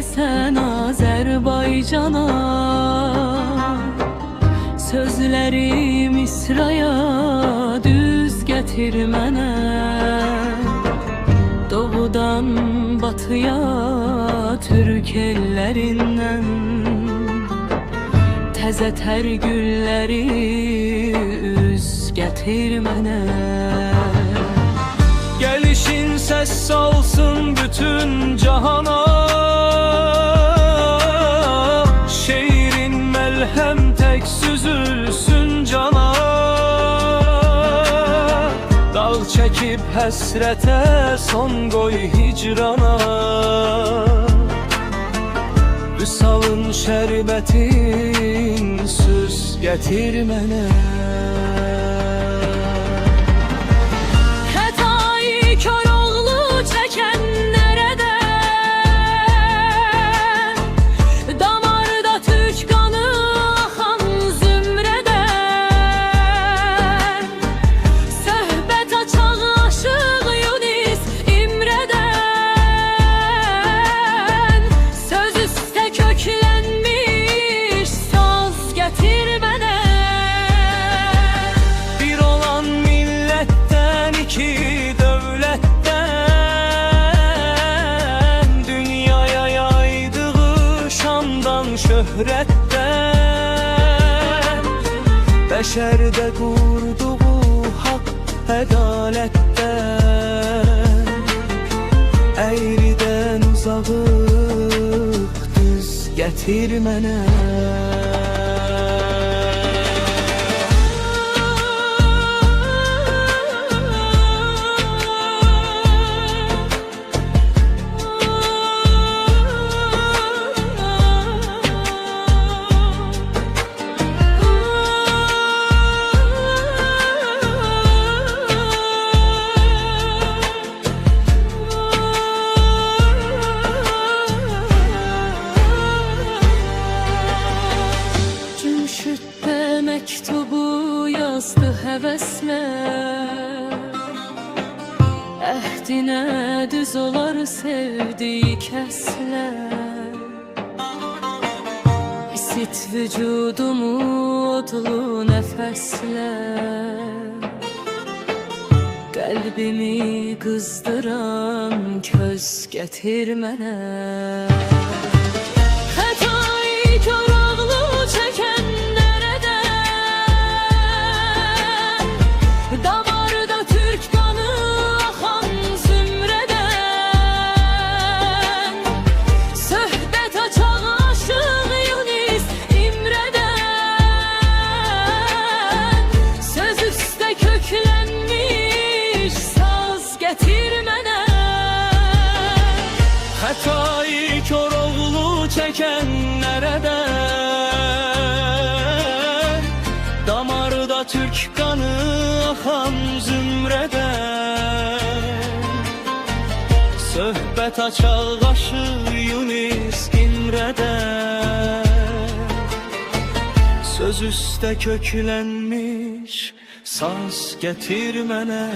versən Azərbaycana. Sözləri misraya düz gətir mənə. Doğudan batıya Türk ellərindən təzə tər gülləri üz gətir mənə. Gelişin ses salsın bütün cahana. Şeirin melhem tek süzülsün cana. Dağ çekip həsrətə son qoy hicrana. Vüsalın şərbətin süz gətir mənə. Şöhretten, beşerde kurduğu hak ədalətdən, eğriden uzağıq düz gətir mənə. Mektubu yazdı həvəslər, əhdinə düz olar sevdiyi kəslər. İsit vücudumu odlu nəfəslər, qəlbimi qızdıran köz gətir mənə. Xətayı körağlı çəkən Xətayı Koroğlu çəkən nərədən, damarda Türk qanı axan zümrədən, söhbət açaq qaşı Yunus İmrədən, söz üstə köklənmiş saz gətir mənə.